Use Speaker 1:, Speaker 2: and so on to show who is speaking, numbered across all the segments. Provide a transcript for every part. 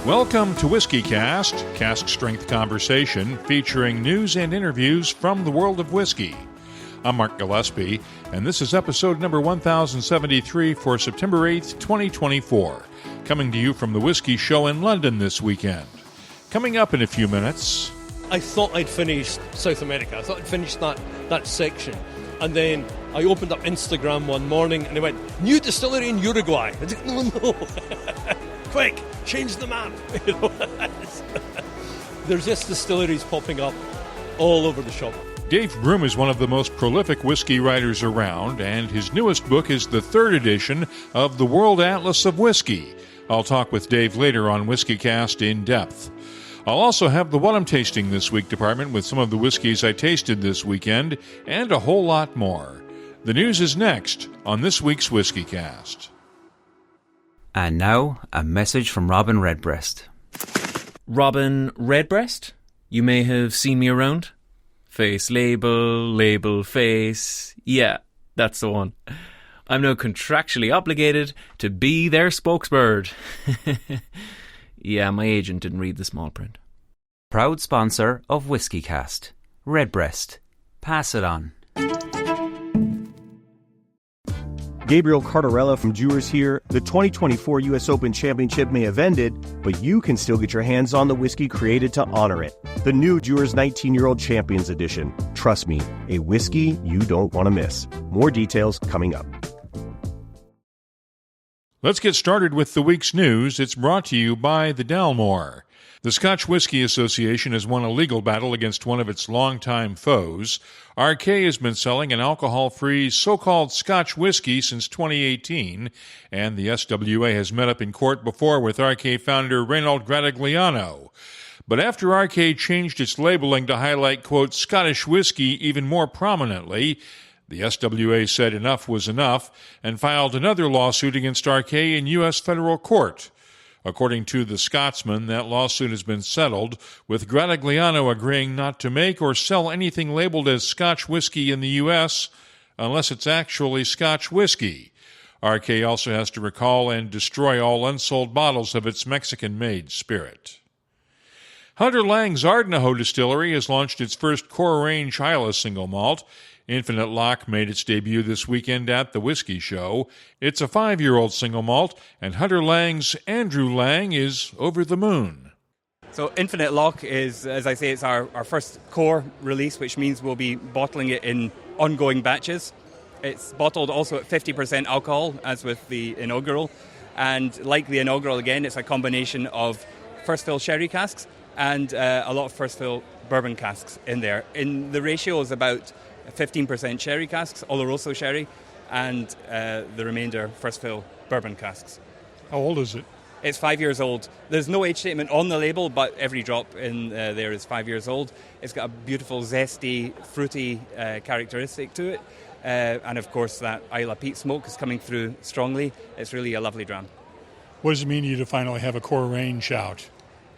Speaker 1: Welcome to WhiskyCast, cask strength conversation featuring news and interviews from the world of whiskey. I'm Mark Gillespie, and this is episode number 1073 for September 8th, 2024, coming to you from the Whiskey Show in London this weekend. Coming up in a few minutes...
Speaker 2: I thought I'd finished South America. I thought I'd finished that section. And then I opened up Instagram one morning and it went, new distillery in Uruguay. I didn't know. Quick, change the map. There's just distilleries popping up all over the shop.
Speaker 1: Dave Broom is one of the most prolific whiskey writers around, and his newest book is the third edition of the World Atlas of Whisky. I'll talk with Dave later on WhiskyCast in depth. I'll also have the What I'm Tasting This Week department with some of the whiskeys I tasted this weekend, and a whole lot more. The news is next on this week's WhiskyCast.
Speaker 3: And now, a message from Robin Redbreast. Robin Redbreast? You may have seen me around. Face label, label face. Yeah, that's the one. I'm now contractually obligated to be their spokesbird. Yeah, my agent didn't read the small print. Proud sponsor of WhiskyCast. Redbreast. Pass it on.
Speaker 4: Gabriel Cardarella from Jewers here. The 2024 U.S. Open Championship may have ended, but you can still get your hands on the whiskey created to honor it. The new Jewers 19-Year-Old Champions Edition. Trust me, a whiskey you don't want to miss. More details coming up.
Speaker 1: Let's get started with the week's news. It's brought to you by the Dalmore. The Scotch Whisky Association has won a legal battle against one of its longtime foes. RK has been selling an alcohol-free so-called Scotch whisky since 2018, and the SWA has met up in court before with RK founder Reynold Gratigliano. But after RK changed its labeling to highlight, quote, Scottish whiskey even more prominently, the SWA said enough was enough and filed another lawsuit against RK in U.S. federal court. According to the Scotsman, that lawsuit has been settled, with Gratigliano agreeing not to make or sell anything labeled as Scotch whiskey in the U.S. unless it's actually Scotch whiskey. RK also has to recall and destroy all unsold bottles of its Mexican-made spirit. Hunter Lang's Ardnahoe Distillery has launched its first core range Islay single malt. Infinite Lock made its debut this weekend at the Whiskey Show. It's a 5-year-old single malt, and Hunter Lang's Andrew Lang is over the moon.
Speaker 5: So Infinite Lock is, as I say, it's our first core release, which means we'll be bottling it in ongoing batches. It's bottled also at 50% alcohol, as with the inaugural. And like the inaugural, again, it's a combination of first fill sherry casks and a lot of first fill bourbon casks in there. In the ratio is about 15% sherry casks, Oloroso sherry, and the remainder first fill bourbon casks.
Speaker 1: How old is it?
Speaker 5: It's 5 years old. There's no age statement on the label, but every drop in there is 5 years old. It's got a beautiful, zesty, fruity characteristic to it. And of course, that Islay peat smoke is coming through strongly. It's really a lovely dram.
Speaker 6: What does it mean to you to finally have a core range out?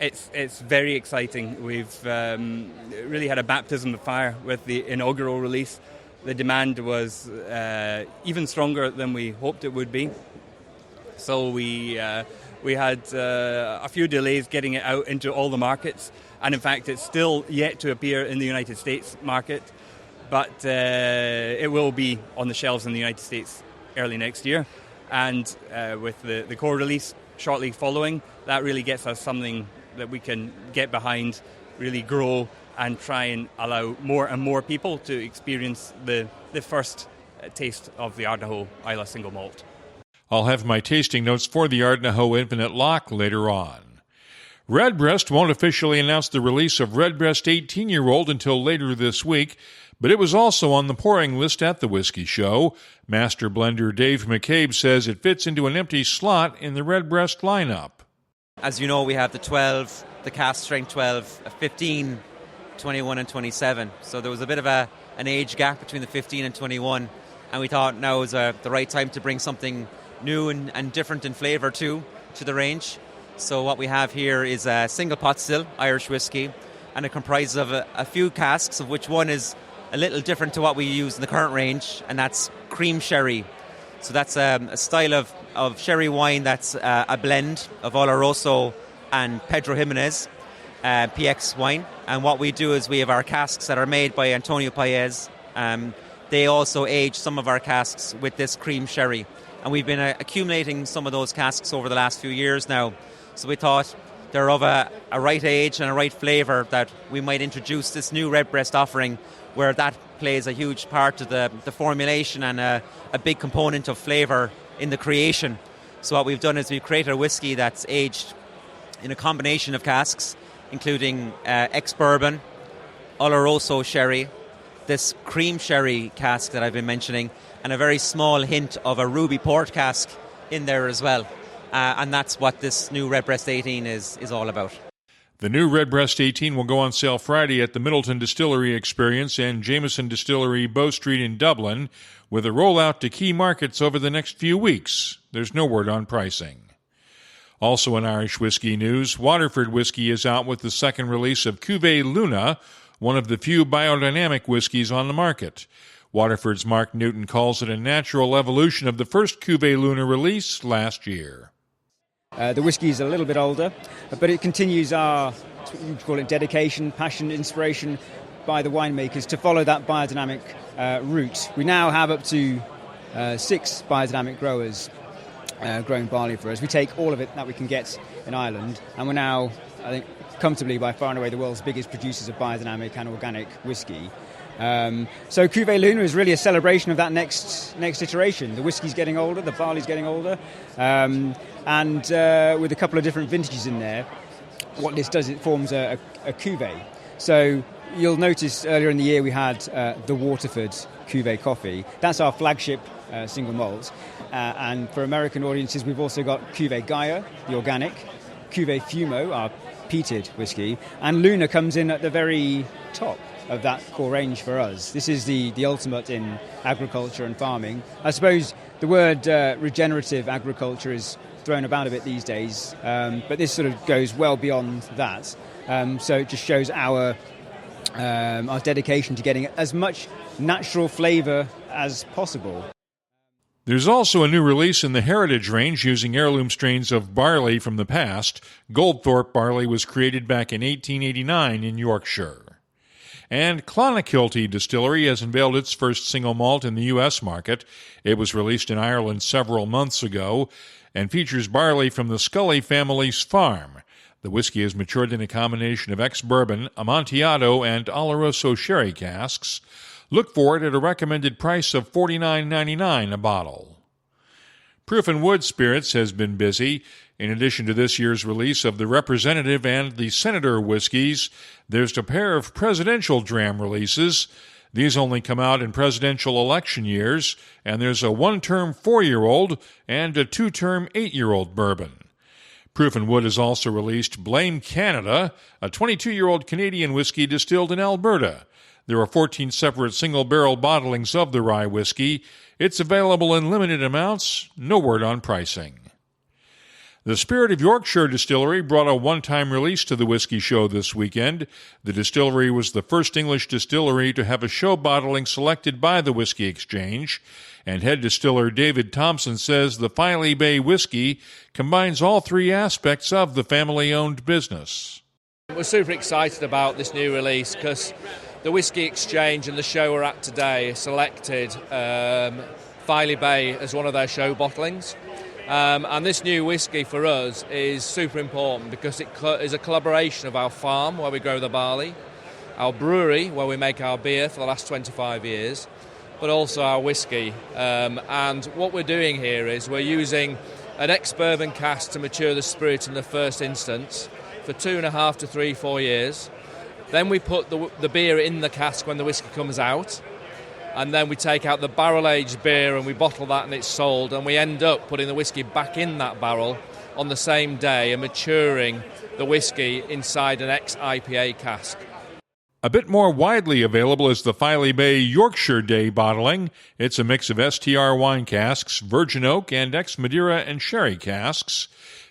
Speaker 5: It's very exciting. We've really had a baptism of fire with the inaugural release. The demand was even stronger than we hoped it would be. So we had a few delays getting it out into all the markets. And in fact, it's still yet to appear in the United States market. But it will be on the shelves in the United States early next year. And with the core release shortly following, that really gets us something that we can get behind, really grow, and try and allow more and more people to experience the first taste of the Ardnahoe Islay single malt.
Speaker 1: I'll have my tasting notes for the Ardnahoe Infinite Lock later on. Redbreast won't officially announce the release of Redbreast 18-Year-Old until later this week, but it was also on the pouring list at the Whiskey Show. Master blender Dave McCabe says it fits into an empty slot in the Redbreast lineup.
Speaker 7: As you know, we have the 12, the cask strength 12, 15, 21 and 27. So there was a bit of an age gap between the 15 and 21, and we thought now was the right time to bring something new and different in flavour to the range. So what we have here is a single pot still Irish whiskey, and it comprises of a few casks, of which one is a little different to what we use in the current range, and that's cream sherry. So that's a style of sherry wine that's a blend of Oloroso and Pedro Jimenez, PX wine. And what we do is we have our casks that are made by Antonio Paez. They also age some of our casks with this cream sherry. And we've been accumulating some of those casks over the last few years now. So we thought they're of a right age and a right flavour that we might introduce this new Redbreast offering, where that plays a huge part of the formulation and a big component of flavour in the creation. So what we've done is we've created a whiskey that's aged in a combination of casks, including ex-bourbon, Oloroso sherry, this cream sherry cask that I've been mentioning, and a very small hint of a ruby port cask in there as well. And that's what this new Redbreast 18 is all about.
Speaker 1: The new Redbreast 18 will go on sale Friday at the Middleton Distillery Experience and Jameson Distillery, Bow Street in Dublin, with a rollout to key markets over the next few weeks. There's no word on pricing. Also in Irish whiskey news, Waterford Whiskey is out with the second release of Cuvée Luna, one of the few biodynamic whiskies on the market. Waterford's Mark Newton calls it a natural evolution of the first Cuvée Luna release last year.
Speaker 8: The whiskey is a little bit older, but it continues our, you call it dedication, passion, inspiration by the winemakers to follow that biodynamic route. We now have up to 6 biodynamic growers growing barley for us. We take all of it that we can get in Ireland, and we're now, I think, comfortably by far and away the world's biggest producers of biodynamic and organic whiskey. So Cuvée Luna is really a celebration of that next iteration. The whiskey's getting older, the barley's getting older, and with a couple of different vintages in there, what this does, it forms a cuvée. So you'll notice earlier in the year we had the Waterford Cuvée coffee. That's our flagship single malt. And for American audiences, we've also got Cuvée Gaia, the organic, Cuvée Fumo, our peated whiskey, and Luna comes in at the very top of that core range for us. This is the ultimate in agriculture and farming. I suppose the word regenerative agriculture is thrown about a bit these days, but this sort of goes well beyond that. So it just shows our dedication to getting as much natural flavour as possible.
Speaker 1: There's also a new release in the Heritage range using heirloom strains of barley from the past. Goldthorpe barley was created back in 1889 in Yorkshire. And Clonakilty Distillery has unveiled its first single malt in the U.S. market. It was released in Ireland several months ago and features barley from the Scully family's farm. The whiskey is matured in a combination of ex-bourbon, Amontillado, and Oloroso sherry casks. Look for it at a recommended price of $49.99 a bottle. Proof and Wood Spirits has been busy. In addition to this year's release of the Representative and the Senator whiskies, there's a pair of presidential dram releases. These only come out in presidential election years, and there's a one-term 4-year-old and a 2-term 8-year-old bourbon. Proof and Wood has also released Blame Canada, a 22-year-old Canadian whiskey distilled in Alberta. There are 14 separate single-barrel bottlings of the rye whiskey. It's available in limited amounts. No word on pricing. The Spirit of Yorkshire Distillery brought a one-time release to the whiskey show this weekend. The distillery was the first English distillery to have a show bottling selected by the Whiskey Exchange, and head distiller David Thompson says the Filey Bay whiskey combines all 3 aspects of the family-owned business.
Speaker 9: We're super excited about this new release because the Whiskey Exchange and the show we're at today selected Filey Bay as one of their show bottlings. And this new whiskey for us is super important because it is a collaboration of our farm where we grow the barley, our brewery where we make our beer for the last 25 years, but also our whiskey. And what we're doing here is we're using an ex-bourbon cask to mature the spirit in the first instance for 2.5 to 4 years. Then we put the beer in the cask when the whiskey comes out, and then we take out the barrel-aged beer and we bottle that and it's sold, and we end up putting the whiskey back in that barrel on the same day and maturing the whiskey inside an ex-IPA cask.
Speaker 1: A bit more widely available is the Filey Bay Yorkshire Day bottling. It's a mix of STR wine casks, virgin oak, and ex-Madeira and sherry casks.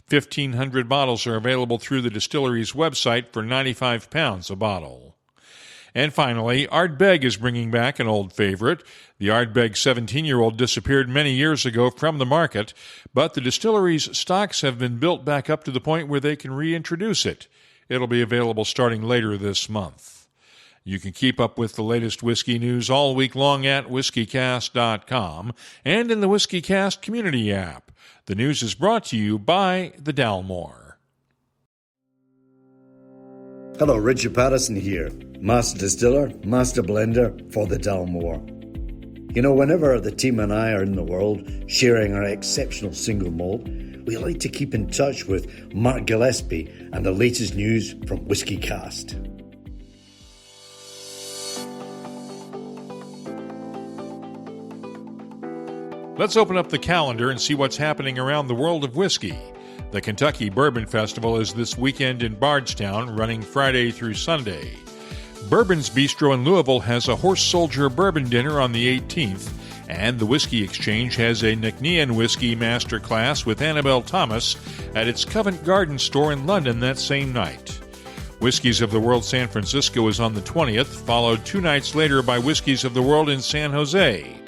Speaker 1: 1,500 bottles are available through the distillery's website for £95 a bottle. And finally, Ardbeg is bringing back an old favorite. The Ardbeg 17-year-old disappeared many years ago from the market, but the distillery's stocks have been built back up to the point where they can reintroduce it. It'll be available starting later this month. You can keep up with the latest whiskey news all week long at whiskycast.com and in the WhiskyCast community app. The news is brought to you by the Dalmore.
Speaker 10: Hello, Richard Patterson here, Master Distiller, Master Blender for the Dalmore. You know, whenever the team and I are in the world sharing our exceptional single malt, we like to keep in touch with Mark Gillespie and the latest news from WhiskyCast.
Speaker 1: Let's open up the calendar and see what's happening around the world of whiskey. The Kentucky Bourbon Festival is this weekend in Bardstown, running Friday through Sunday. Bourbon's Bistro in Louisville has a Horse Soldier Bourbon Dinner on the 18th, and the Whiskey Exchange has a Nicknean Whiskey Master Class with Annabelle Thomas at its Covent Garden store in London that same night. Whiskeys of the World San Francisco is on the 20th, followed 2 nights later by Whiskeys of the World in San Jose.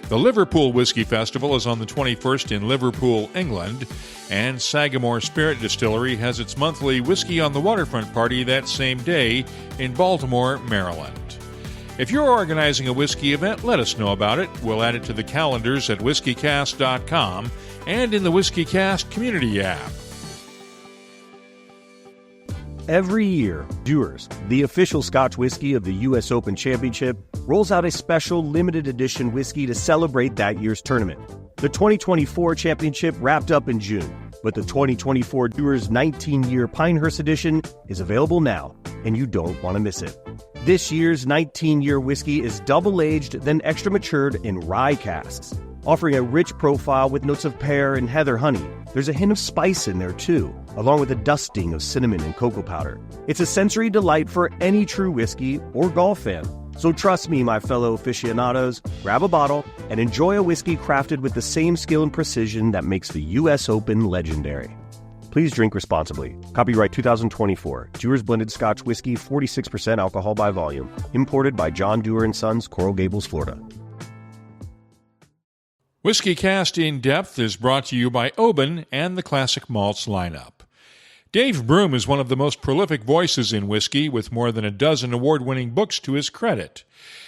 Speaker 1: The Liverpool Whiskey Festival is on the 21st in Liverpool, England, and Sagamore Spirit Distillery has its monthly Whiskey on the Waterfront party that same day in Baltimore, Maryland. If you're organizing a whiskey event, let us know about it. We'll add it to the calendars at whiskycast.com and in the WhiskyCast community app.
Speaker 4: Every year, Dewar's, the official Scotch whiskey of the U.S. Open Championship, rolls out a special limited edition whiskey to celebrate that year's tournament. The 2024 championship wrapped up in June, but the 2024 Dewar's 19-year Pinehurst edition is available now, and you don't want to miss it. This year's 19-year whiskey is double-aged, then extra-matured in rye casks, offering a rich profile with notes of pear and heather honey. There's a hint of spice in there, too, along with a dusting of cinnamon and cocoa powder. It's a sensory delight for any true whiskey or golf fan. So trust me, my fellow aficionados, grab a bottle and enjoy a whiskey crafted with the same skill and precision that makes the U.S. Open legendary. Please drink responsibly. Copyright 2024. Dewar's Blended Scotch Whiskey, 46% alcohol by volume. Imported by John Dewar & Sons, Coral Gables, Florida.
Speaker 1: WhiskyCast In Depth is brought to you by Oban and the Classic Malts lineup. Dave Broom is one of the most prolific voices in whiskey, with more than a dozen award-winning books to his credit.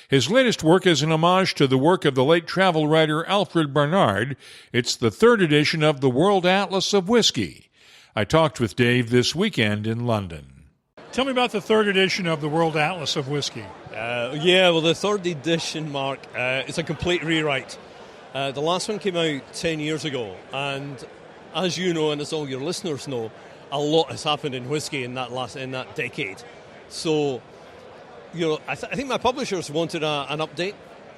Speaker 1: His latest work is an homage to the work of the late travel writer Alfred Barnard. It's the 3rd edition of the World Atlas of Whisky. I talked with Dave this weekend in London.
Speaker 6: Tell me about the 3rd edition of the World Atlas of Whisky.
Speaker 2: The 3rd edition, Mark, is a complete rewrite. The last one came out 10 years ago, and as you know, and as all your listeners know, a lot has happened in whiskey in that decade. So, I think my publishers wanted an update,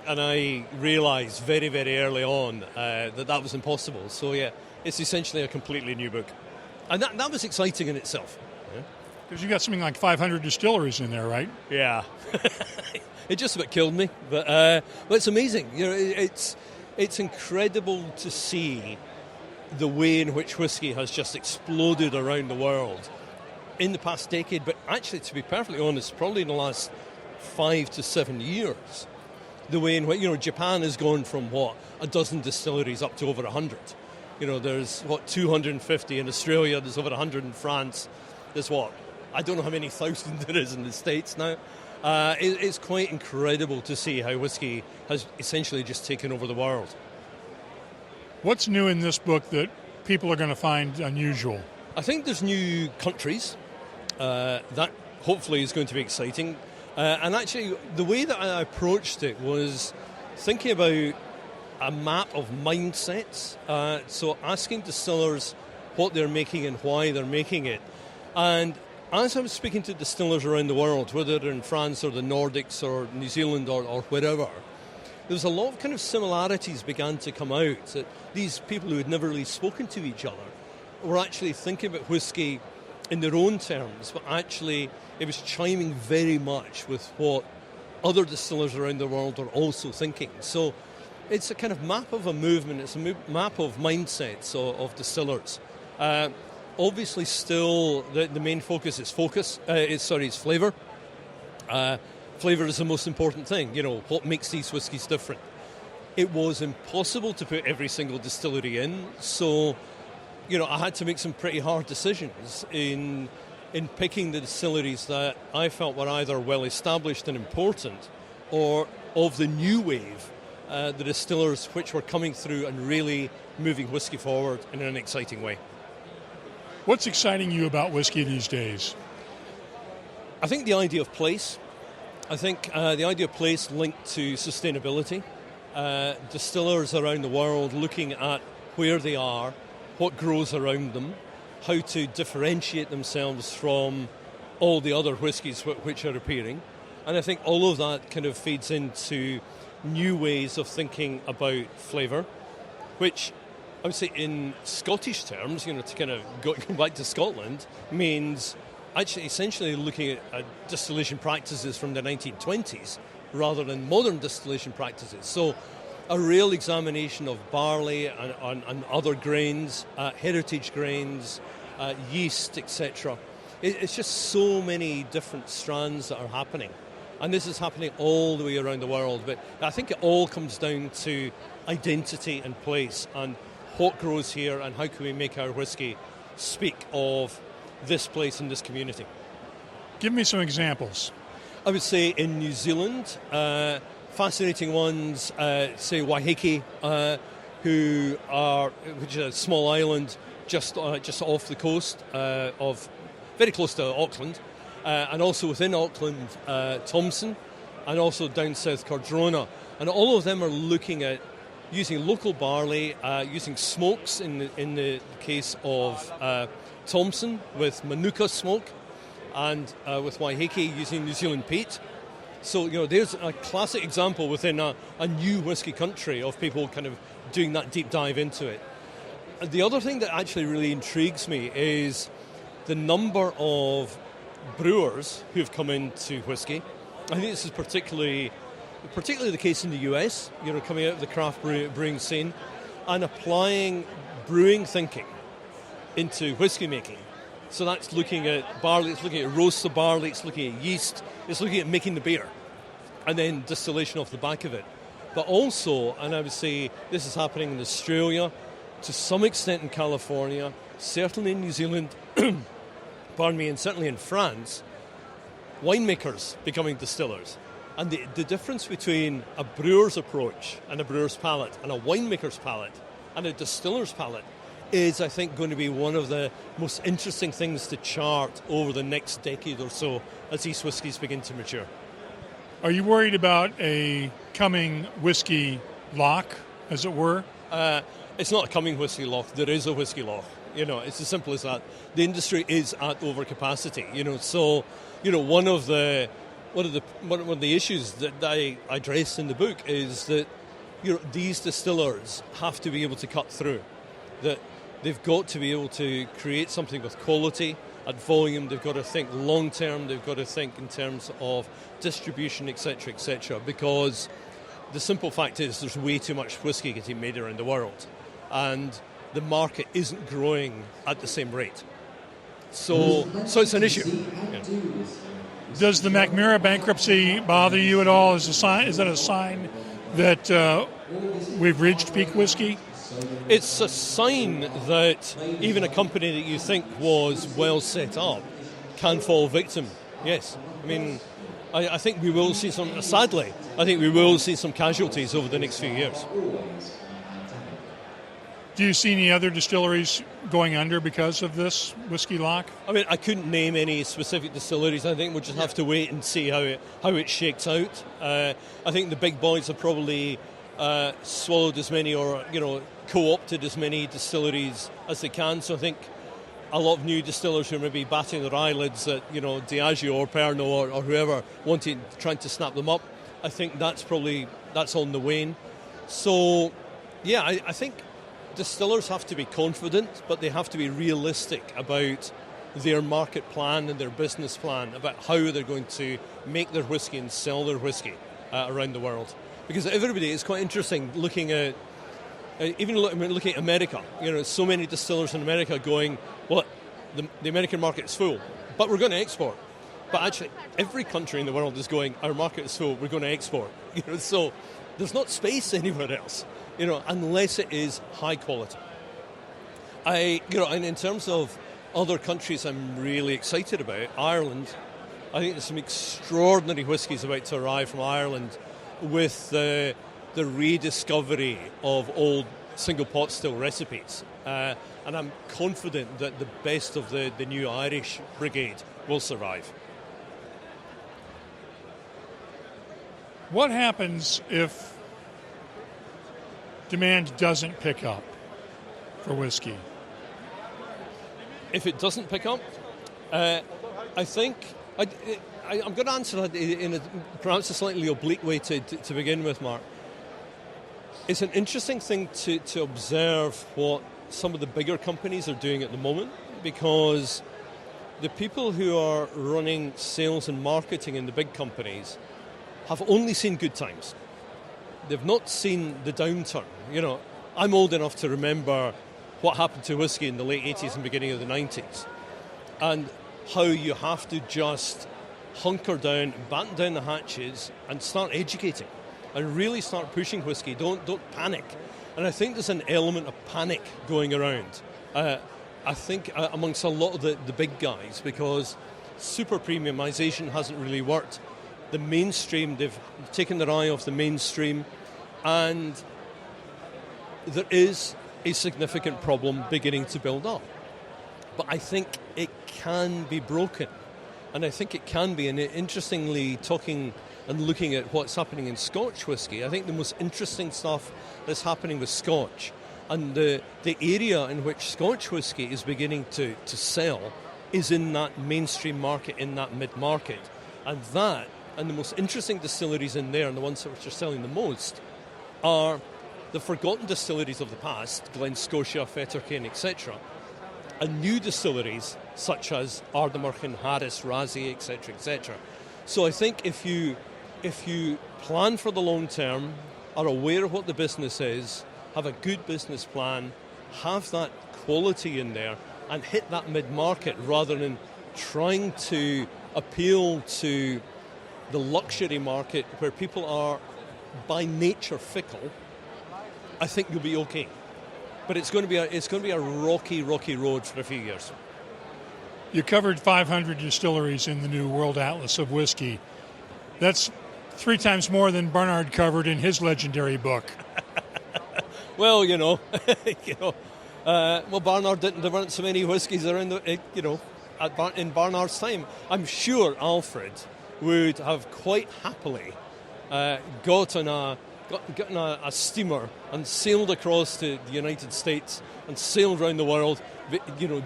Speaker 2: and I realised very, very early on that was impossible. So, yeah, it's essentially a completely new book. And that was exciting in itself.
Speaker 6: Because you got something like 500 distilleries in there, right?
Speaker 2: Yeah. It just about killed me. But it's amazing. It's incredible to see the way in which whiskey has just exploded around the world in the past decade, but actually, to be perfectly honest, probably in the last 5 to 7 years. The way in which, Japan has gone from, a dozen distilleries up to over 100. There's, 250 in Australia, there's over 100 in France, there's I don't know how many thousand there is in the States now. It's quite incredible to see how whiskey has essentially just taken over the world.
Speaker 6: What's new in this book that people are going to find unusual?
Speaker 2: I think there's new countries. That hopefully is going to be exciting. And actually, the way that I approached it was thinking about a map of mindsets. So asking distillers what they're making and why they're making it. And as I was speaking to distillers around the world, whether they're in France or the Nordics or New Zealand or wherever, there was a lot of kind of similarities began to come out, that these people who had never really spoken to each other were actually thinking about whiskey in their own terms, but actually it was chiming very much with what other distillers around the world are also thinking. So it's a kind of map of a movement, it's a map of mindsets of distillers. Obviously still the main focus is flavour. flavour is the most important thing. What makes these whiskies different? It was impossible to put every single distillery in, so I had to make some pretty hard decisions in picking the distilleries that I felt were either well established and important, or of the new wave, the distillers which were coming through and really moving whiskey forward in an exciting way.
Speaker 6: What's exciting you about whiskey these days?
Speaker 2: I think the idea of place. I think the idea of place linked to sustainability. Distillers around the world looking at where they are, what grows around them, how to differentiate themselves from all the other whiskies which are appearing. And I think all of that kind of feeds into new ways of thinking about flavour, which I would say in Scottish terms, to kind of go back to Scotland, means actually essentially looking at distillation practices from the 1920s rather than modern distillation practices. So a real examination of barley and other grains, heritage grains, yeast, etc. It's just so many different strands that are happening. And this is happening all the way around the world. But I think it all comes down to identity and place and what grows here and how can we make our whiskey speak of this place and this community.
Speaker 6: Give me some examples.
Speaker 2: I would say in New Zealand, fascinating ones, say Waiheke, which is a small island just off the coast of, very close to Auckland, and also within Auckland, Thompson, and also down south Cardrona. And all of them are looking at using local barley, using smokes in the case of Thompson with Manuka smoke, and with Waiheke using New Zealand peat. So, there's a classic example within a new whiskey country of people kind of doing that deep dive into it. And the other thing that actually really intrigues me is the number of brewers who've come into whiskey. I think this is particularly the case in the US, coming out of the craft brewing scene and applying brewing thinking into whiskey making. So that's looking at barley, it's looking at roast of barley, it's looking at yeast, it's looking at making the beer, and then distillation off the back of it. But also, and I would say this is happening in Australia, to some extent in California, certainly in New Zealand, pardon me, and certainly in France, winemakers becoming distillers. And the difference between a brewer's approach and a brewer's palate and a winemaker's palate and a distiller's palate is, I think, going to be one of the most interesting things to chart over the next decade or so as these whiskies begin to mature.
Speaker 6: Are you worried about a coming whiskey lock, as it were?
Speaker 2: It's not a coming whiskey lock. There is a whiskey lock. It's as simple as that. The industry is at overcapacity. So, one of the issues that I address in the book is that these distillers have to be able to cut through. That they've got to be able to create something with quality at volume. They've got to think long term. They've got to think in terms of distribution, etc., etc. Because the simple fact is there's way too much whiskey getting made around the world, and the market isn't growing at the same rate. So it's an issue. Yeah.
Speaker 6: Does the McMurra bankruptcy bother you at all? Is that a sign that we've reached peak whiskey?
Speaker 2: It's a sign that even a company that you think was well set up can fall victim. Yes. I mean, I think we will see some, sadly, I think we will see some casualties over the next few years.
Speaker 6: Do you see any other distilleries going under because of this whiskey lock?
Speaker 2: I mean, I couldn't name any specific distilleries. I think we'll just have to wait and see how it shakes out. I think the big boys have probably swallowed as many or, co-opted as many distilleries as they can. So I think a lot of new distillers who are maybe batting their eyelids at, Diageo or Pernod or whoever trying to snap them up, I think that's on the wane. So, yeah, I think distillers have to be confident, but they have to be realistic about their market plan and their business plan, about how they're going to make their whiskey and sell their whiskey around the world. Because everybody, it's quite interesting looking at, looking at America. So many distillers in America going, well, the American market is full, but we're going to export. But actually, every country in the world is going, our market is full, we're going to export. So there's not space anywhere else, unless it is high quality. And in terms of other countries I'm really excited about, Ireland, I think there's some extraordinary whiskies about to arrive from Ireland with the rediscovery of old single pot still recipes. And I'm confident that the best of the new Irish brigade will survive.
Speaker 6: What happens if demand doesn't pick up for whiskey?
Speaker 2: If it doesn't pick up, I think I'm going to answer that in perhaps a slightly oblique way to begin with, Mark. It's an interesting thing to observe what some of the bigger companies are doing at the moment, because the people who are running sales and marketing in the big companies have only seen good times. They've not seen the downturn. I'm old enough to remember what happened to whiskey in the late 80s and beginning of the 90s, and how you have to just hunker down, batten down the hatches and start educating and really start pushing whiskey. Don't panic. And I think there's an element of panic going around, I think, amongst a lot of the big guys, because super premiumization hasn't really worked. The mainstream, they've taken their eye off the mainstream, and there is a significant problem beginning to build up. But I think it can be broken, and I think it can be. And interestingly, talking and looking at what's happening in Scotch whisky, I think the most interesting stuff that's happening with Scotch, and the area in which Scotch whisky is beginning to sell, is in that mainstream market, in that mid-market. And the most interesting distilleries in there, and the ones which are selling the most, are the forgotten distilleries of the past, Glen Scotia, Fettercairn, etc., and new distilleries such as Ardnamurchan, Harris, Razy, etc., etc. So I think if you plan for the long term, are aware of what the business is, have a good business plan, have that quality in there, and hit that mid-market rather than trying to appeal to the luxury market where people are by nature fickle, I think you'll be okay. But it's going to be a rocky road for a few years.
Speaker 6: You covered 500 distilleries in the new World Atlas of Whisky. That's 3 times more than Barnard covered in his legendary book.
Speaker 2: Well, Barnard didn't. There weren't so many whiskies around, in Barnard's time. I'm sure Alfred would have quite happily gotten a steamer and sailed across to the United States and sailed around the world,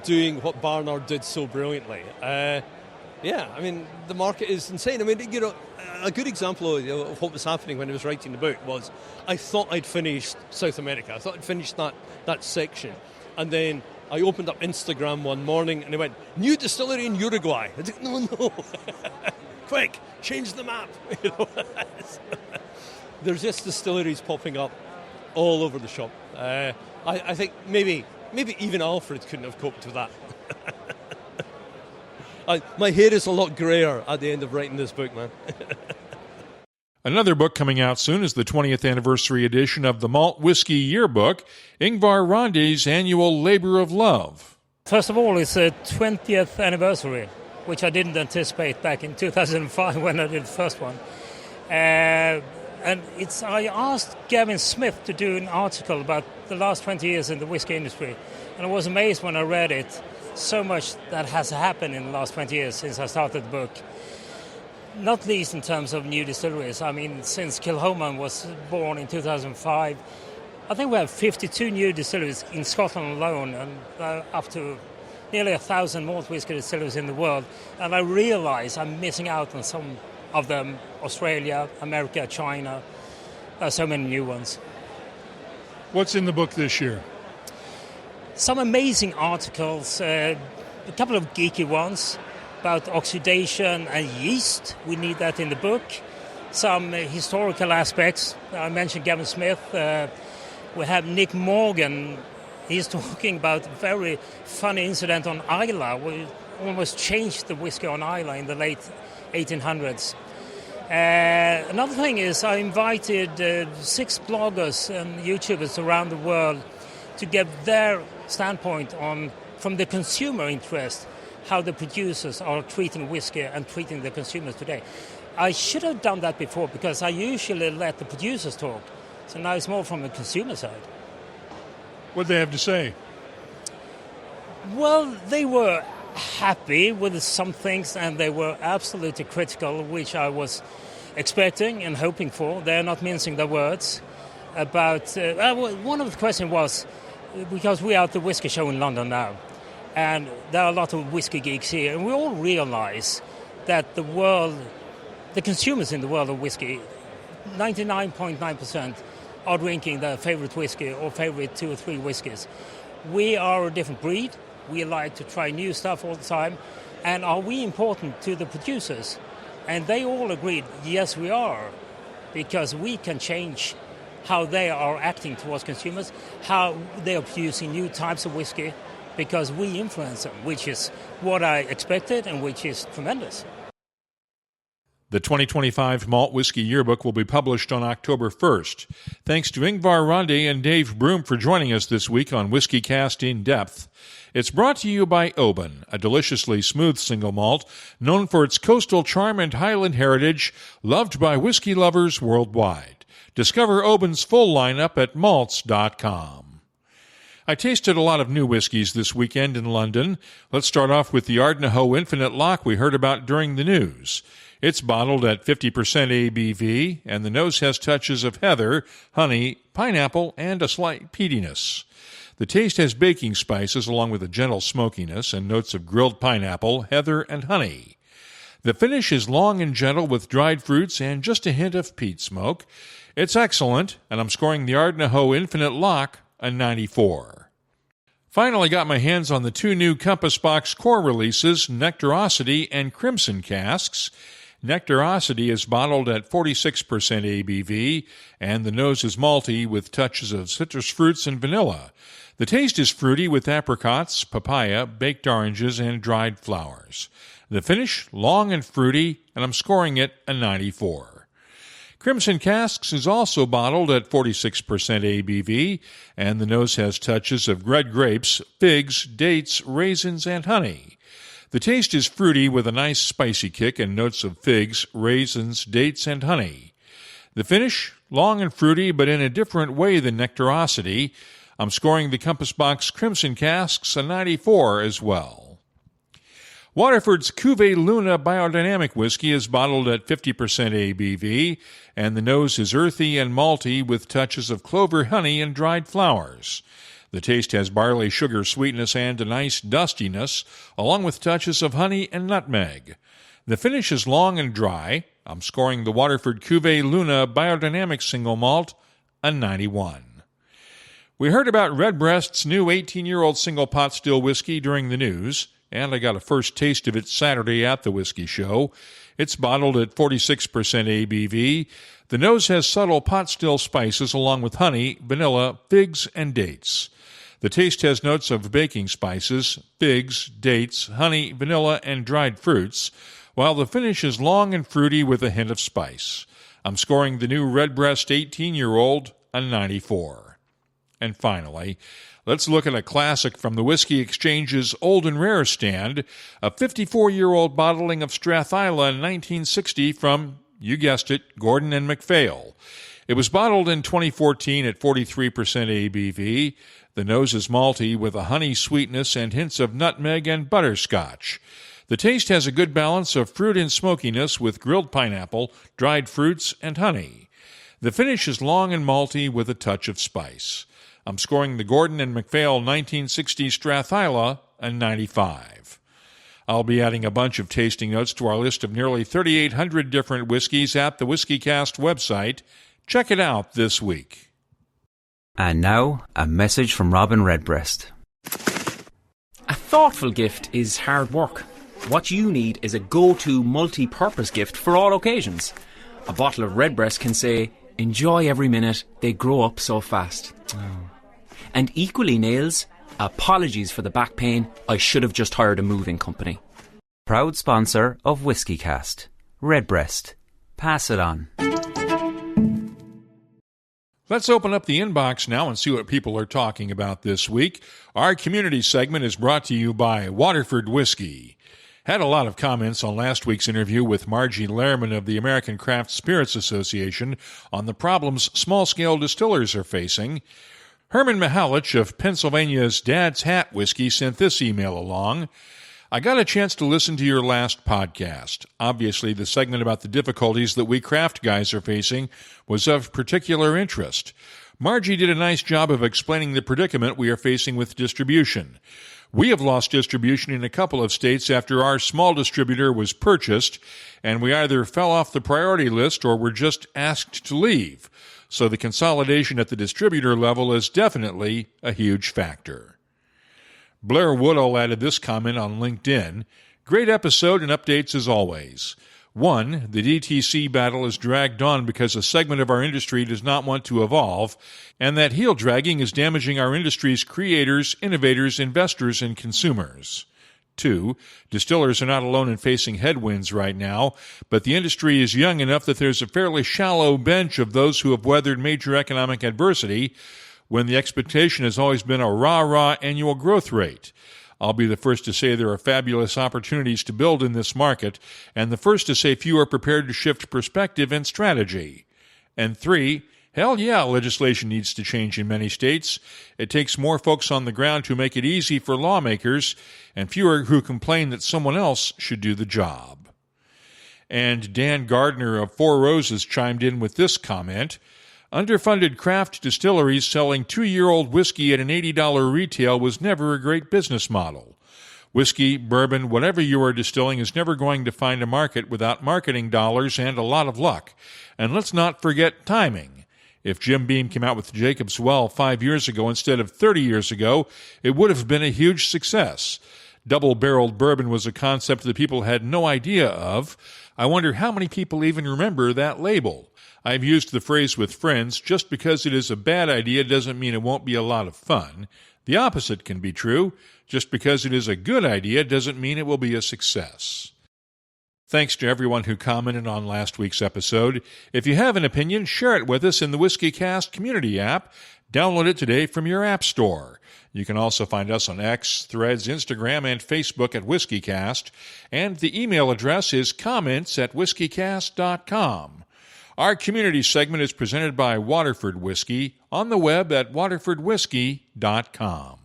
Speaker 2: doing what Barnard did so brilliantly. The market is insane. A good example of what was happening when I was writing the book was I thought I'd finished South America. I thought I'd finished that section. And then I opened up Instagram one morning and it went, new distillery in Uruguay. I said, no. Quick, change the map. There's just distilleries popping up all over the shop. I think maybe even Alfred couldn't have coped with that. My hair is a lot grayer at the end of writing this book, man.
Speaker 1: Another book coming out soon is the 20th anniversary edition of the Malt Whiskey Yearbook, Ingvar Ronde's annual labor of love.
Speaker 11: First of all, it's a 20th anniversary, which I didn't anticipate back in 2005 when I did the first one. I asked Gavin Smith to do an article about the last 20 years in the whiskey industry, and I was amazed when I read it. So much that has happened in the last 20 years since I started the book. Not least in terms of new distilleries. I mean, since Kilchoman was born in 2005, I think we have 52 new distilleries in Scotland alone, and up to nearly 1,000 malt whiskey distilleries in the world. And I realise I'm missing out on some of them: Australia, America, China. There are so many new ones.
Speaker 6: What's in the book this year?
Speaker 11: Some amazing articles, a couple of geeky ones about oxidation and yeast. We need that in the book. Some historical aspects. I mentioned Gavin Smith. We have Nick Morgan. He's talking about a very funny incident on Isla almost changed the whiskey on Islay in the late 1800s. Another thing is I invited 6 bloggers and YouTubers around the world to get their standpoint on, from the consumer interest, how the producers are treating whiskey and treating the consumers today. I should have done that before because I usually let the producers talk. So now it's more from the consumer side.
Speaker 6: What did they have to say?
Speaker 11: Well, they were happy with some things and they were absolutely critical, which I was expecting and hoping for. They're not mincing their words. About one of the questions was, because we are at the whiskey show in London now, and there are a lot of whiskey geeks here, and we all realize that the consumers in the world of whiskey, 99.9% are drinking their favorite whiskey or favorite 2 or 3 whiskeys. We are a different breed. We like to try new stuff all the time. And are we important to the producers? And they all agreed, yes, we are, because we can change how they are acting towards consumers, how they are producing new types of whiskey, because we influence them, which is what I expected and which is tremendous.
Speaker 1: The 2025 Malt Whiskey Yearbook will be published on October 1st. Thanks to Ingvar Rande and Dave Broom for joining us this week on WhiskyCast In Depth. It's brought to you by Oban, a deliciously smooth single malt known for its coastal charm and Highland heritage, loved by whiskey lovers worldwide. Discover Oban's full lineup at malts.com. I tasted a lot of new whiskeys this weekend in London. Let's start off with the Ardnahoe Infinite Lock we heard about during the news. It's bottled at 50% ABV, and the nose has touches of heather, honey, pineapple, and a slight peatiness. The taste has baking spices along with a gentle smokiness and notes of grilled pineapple, heather, and honey. The finish is long and gentle with dried fruits and just a hint of peat smoke. It's excellent, and I'm scoring the Ardnahoe Infinite Lock a 94. Finally got my hands on the 2 new Compass Box core releases, Nectarosity and Crimson Casks. Nectarosity is bottled at 46% ABV, and the nose is malty with touches of citrus fruits and vanilla. The taste is fruity with apricots, papaya, baked oranges, and dried flowers. The finish, long and fruity, and I'm scoring it a 94. Crimson Casks is also bottled at 46% ABV, and the nose has touches of red grapes, figs, dates, raisins, and honey. The taste is fruity with a nice spicy kick and notes of figs, raisins, dates, and honey. The finish, long and fruity, but in a different way than Nectarosity. I'm scoring the Compass Box Crimson Casks a 94 as well. Waterford's Cuvée Luna Biodynamic Whiskey is bottled at 50% ABV, and the nose is earthy and malty with touches of clover, honey, and dried flowers. The taste has barley sugar sweetness and a nice dustiness, along with touches of honey and nutmeg. The finish is long and dry. I'm scoring the Waterford Cuvée Luna Biodynamic Single Malt a 91. We heard about Redbreast's new 18-year-old single pot still whiskey during the news, and I got a first taste of it Saturday at the whiskey show. It's bottled at 46% ABV. The nose has subtle pot still spices along with honey, vanilla, figs, and dates. The taste has notes of baking spices, figs, dates, honey, vanilla, and dried fruits, while the finish is long and fruity with a hint of spice. I'm scoring the new Redbreast 18-year-old a 94. And finally, let's look at a classic from the Whiskey Exchange's Old and Rare stand, a 54-year-old bottling of Strathisla in 1960 from, you guessed it, Gordon and MacPhail. It was bottled in 2014 at 43% ABV. The nose is malty with a honey sweetness and hints of nutmeg and butterscotch. The taste has a good balance of fruit and smokiness with grilled pineapple, dried fruits, and honey. The finish is long and malty with a touch of spice. I'm scoring the Gordon and MacPhail 1960 Strathisla a 95. I'll be adding a bunch of tasting notes to our list of nearly 3,800 different whiskeys at the WhiskyCast website. Check it out this week.
Speaker 3: And now, a message from Robin Redbreast.
Speaker 12: A thoughtful gift is hard work. What you need is a go-to multi-purpose gift for all occasions. A bottle of Redbreast can say, "Enjoy every minute, they grow up so fast." Oh. And equally nails, "Apologies for the back pain, I should have just hired a moving company."
Speaker 3: proud sponsor of WhiskyCast. Redbreast. Pass it on.
Speaker 1: Let's open up the inbox now and see what people are talking about this week. Our community segment is brought to you by Waterford Whiskey. Had a lot of comments on last week's interview with Margie Lehrman of the American Craft Spirits Association on the problems small-scale distillers are facing. Herman Mihalich of Pennsylvania's Dad's Hat Whiskey sent this email along. I got a chance to listen to your last podcast. Obviously, the segment about the difficulties that we craft guys are facing was of particular interest. Margie did a nice job of explaining the predicament we are facing with distribution. We have lost distribution in a couple of states after our small distributor was purchased, and we either fell off the priority list or were just asked to leave. So the consolidation at the distributor level is definitely a huge factor. Blair Woodall added this comment on LinkedIn. Great episode and updates as always. 1. The DTC battle is dragged on because a segment of our industry does not want to evolve, and that heel dragging is damaging our industry's creators, innovators, investors, and consumers. 2. Distillers are not alone in facing headwinds right now, but the industry is young enough that there's a fairly shallow bench of those who have weathered major economic adversity, when the expectation has always been a rah-rah annual growth rate. I'll be the first to say there are fabulous opportunities to build in this market, and the first to say few are prepared to shift perspective and strategy. And 3, hell yeah, legislation needs to change in many states. It takes more folks on the ground to make it easy for lawmakers, and fewer who complain that someone else should do the job. And Dan Gardner of Four Roses chimed in with this comment. Underfunded craft distilleries selling 2-year-old whiskey at an $80 retail was never a great business model. Whiskey, bourbon, whatever you are distilling is never going to find a market without marketing dollars and a lot of luck. And let's not forget timing. If Jim Beam came out with Jacob's Well 5 years ago instead of 30 years ago, it would have been a huge success. Double-barreled bourbon was a concept that people had no idea of. I wonder how many people even remember that label. I've used the phrase with friends, just because it is a bad idea doesn't mean it won't be a lot of fun. The opposite can be true. Just because it is a good idea doesn't mean it will be a success. Thanks to everyone who commented on last week's episode. If you have an opinion, share it with us in the WhiskyCast community app. Download it today from your app store. You can also find us on X, Threads, Instagram, and Facebook at WhiskyCast. And the email address is comments@whiskycast.com. Our community segment is presented by Waterford Whiskey on the web at waterfordwhiskey.com.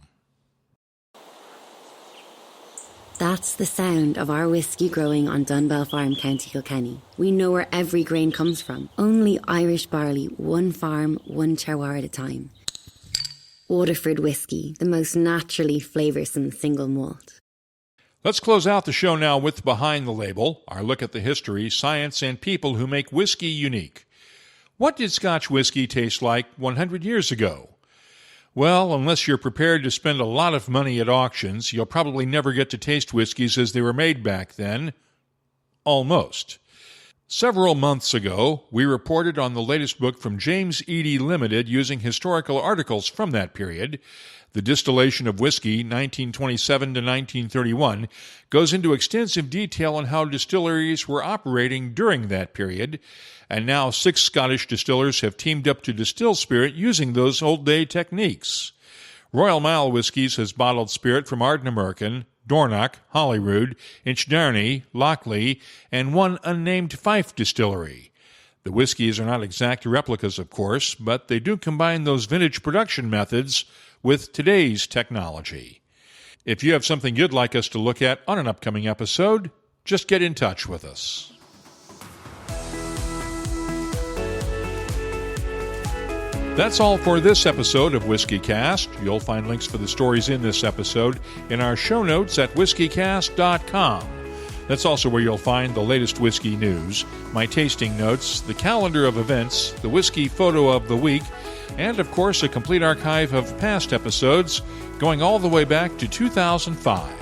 Speaker 13: That's the sound of our whiskey growing on Dunbell Farm, County Kilkenny. We know where every grain comes from. Only Irish barley, one farm, one terroir at a time. Waterford Whiskey, the most naturally flavoursome single malt.
Speaker 1: Let's close out the show now with Behind the Label, our look at the history, science, and people who make whiskey unique. What did Scotch whiskey taste like 100 years ago? Well, unless you're prepared to spend a lot of money at auctions, you'll probably never get to taste whiskeys as they were made back then. Almost. Several months ago, we reported on the latest book from James Eady Limited using historical articles from that period. The Distillation of Whiskey, 1927 to 1931, goes into extensive detail on how distilleries were operating during that period, and now 6 Scottish distillers have teamed up to distill spirit using those old-day techniques. Royal Mile Whiskies has bottled spirit from Ardnamurchan, Dornoch, Holyrood, Inchdarney, Lochley, and one unnamed Fife distillery. The whiskies are not exact replicas, of course, but they do combine those vintage production methods with today's technology. If you have something you'd like us to look at on an upcoming episode, just get in touch with us. That's all for this episode of WhiskyCast. You'll find links for the stories in this episode in our show notes at whiskycast.com. That's also where you'll find the latest whiskey news, my tasting notes, the calendar of events, the whiskey photo of the week, and, of course, a complete archive of past episodes going all the way back to 2005.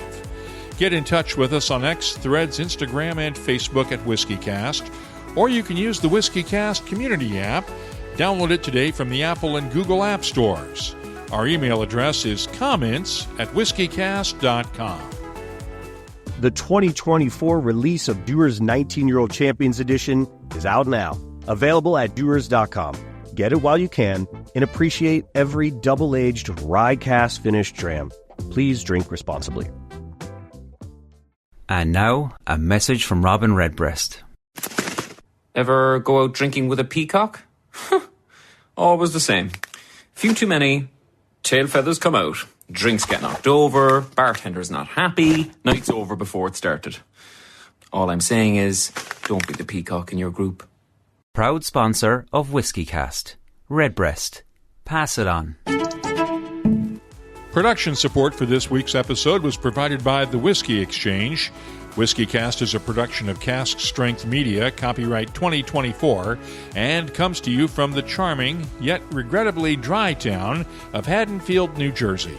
Speaker 1: Get in touch with us on X, Threads, Instagram, and Facebook at WhiskyCast, or you can use the WhiskyCast community app. Download it today from the Apple and Google App Stores. Our email address is comments@whiskycast.com.
Speaker 4: The 2024 release of Dewar's 19-Year-Old Champions Edition is out now. Available at Dewars.com. Get it while you can and appreciate every double-aged rye cask finished dram. Please drink responsibly.
Speaker 3: And now, a message from Robin Redbreast.
Speaker 12: Ever go out drinking with a peacock? Always the same. Few too many, tail feathers come out, drinks get knocked over, bartender's not happy, night's over before it started. All I'm saying is, don't be the peacock in your group.
Speaker 3: Proud sponsor of WhiskyCast. Redbreast. Pass it on.
Speaker 1: Production support for this week's episode was provided by The Whiskey Exchange. WhiskyCast is a production of Cask Strength Media, copyright 2024, and comes to you from the charming, yet regrettably dry town of Haddonfield, New Jersey.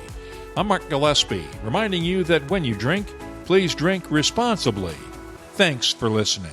Speaker 1: I'm Mark Gillespie, reminding you that when you drink, please drink responsibly. Thanks for listening.